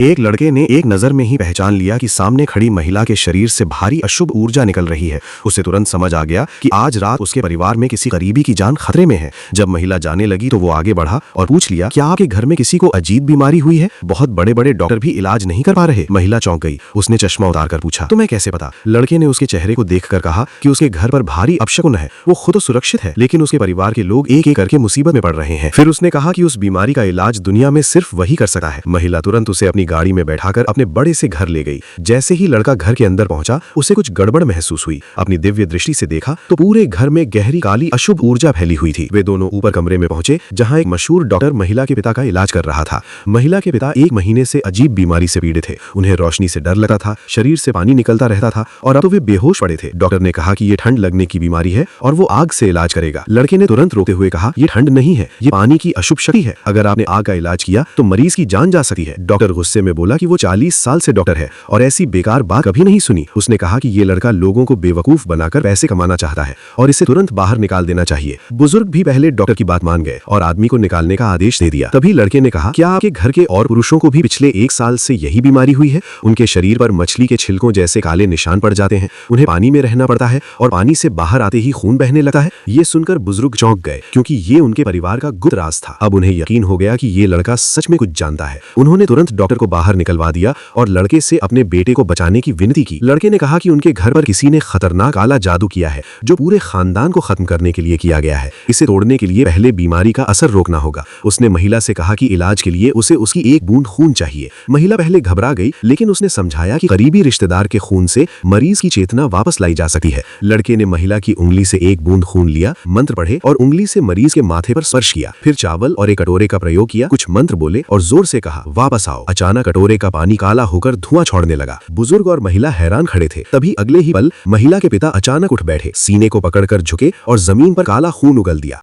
एक लड़के ने एक नजर में ही पहचान लिया कि सामने खड़ी महिला के शरीर से भारी अशुभ ऊर्जा निकल रही है। उसे तुरंत समझ आ गया कि आज रात उसके परिवार में किसी करीबी की जान खतरे में है। जब महिला जाने लगी तो वो आगे बढ़ा और पूछ लिया, क्या आपके घर में किसी को अजीब बीमारी हुई है? बहुत बड़े बड़े डॉक्टर भी इलाज नहीं कर पा रहे। महिला चौंक गई। उसने चश्मा उतार कर पूछा, तुम्हें कैसे पता? लड़के ने उसके चेहरे को देखकर कहा कि उसके घर पर भारी अपशकुन है। वो खुद तो सुरक्षित है, लेकिन उसके परिवार के लोग एक एक करके मुसीबत में पड़ रहे हैं। फिर उसने कहा कि उस बीमारी का इलाज दुनिया में सिर्फ वही कर सकता है। महिला तुरंत उसे अपनी गाड़ी में बैठाकर अपने बड़े से घर ले गई। जैसे ही लड़का घर के अंदर पहुंचा, उसे कुछ गड़बड़ महसूस हुई। अपनी दिव्य दृष्टि से देखा तो पूरे घर में गहरी काली अशुभ ऊर्जा फैली हुई थी। वे दोनों ऊपर कमरे में पहुंचे, जहां एक मशहूर डॉक्टर महिला के पिता का इलाज कर रहा था। महिला के पिता 1 महीने से अजीब बीमारी से पीड़ित थे। उन्हें रोशनी से डर लगता था, शरीर से पानी निकलता रहता था और अब तो वे बेहोश पड़े थे। डॉक्टर ने कहा कि ये ठंड लगने की बीमारी है और वो आग से इलाज करेगा। लड़के ने तुरंत रोकते हुए कहा, ये ठंड नहीं है, ये पानी की अशुभ शक्ति है। अगर आपने आग का इलाज किया तो मरीज की जान जा सकती है। डॉक्टर गुस्से में बोला कि वो 40 साल से डॉक्टर है और ऐसी बेकार बात कभी नहीं सुनी। उसने कहा कि ये लड़का लोगों को बेवकूफ बनाकर पैसे कमाना चाहता है और इसे तुरंत बाहर निकाल देना चाहिए। बुजुर्ग भी पहले डॉक्टर की बात मान गए और आदमी को निकालने का आदेश दे दिया। तभी लड़के ने कहा, क्या आपके घर के और पुरुषों को भी पिछले 1 साल से यही बीमारी हुई है? उनके शरीर पर मछली के छिलकों जैसे काले निशान पड़ जाते हैं, उन्हें पानी में रहना पड़ता है और पानी से बाहर आते ही खून बहने लगता है। ये सुनकर बुजुर्ग चौंक गए, क्योंकि ये उनके परिवार का गुप्त राज था। अब उन्हें यकीन हो गया कि ये लड़का सच में कुछ जानता है। उन्होंने तुरंत डॉक्टर को बाहर निकलवा दिया और लड़के से अपने बेटे को बचाने की विनती की। लड़के ने कहा कि उनके घर पर किसी ने खतरनाक काला जादू किया है, जो पूरे खानदान को खत्म करने के लिए किया गया है। इसे तोड़ने के लिए पहले बीमारी का असर रोकना होगा। उसने महिला से कहा कि इलाज के लिए उसे उसकी 1 बूंद खून चाहिए। महिला पहले घबरा गई, लेकिन उसने समझाया कि करीबी रिश्तेदार के खून से मरीज की चेतना वापस लाई जा सकती है। लड़के ने महिला की उंगली से 1 बूंद खून लिया, मंत्र पढ़े और उंगली से मरीज के माथे पर स्पर्श किया। फिर चावल और एक कटोरे का प्रयोग किया, कुछ मंत्र बोले और जोर से कहा, वापस आओ। अचानक कटोरे का पानी काला होकर धुआं छोड़ने लगा। बुजुर्ग और महिला हैरान खड़े थे। तभी अगले ही पल महिला के पिता अचानक उठ बैठे, सीने को पकड़कर झुके और जमीन पर काला खून उगल दिया।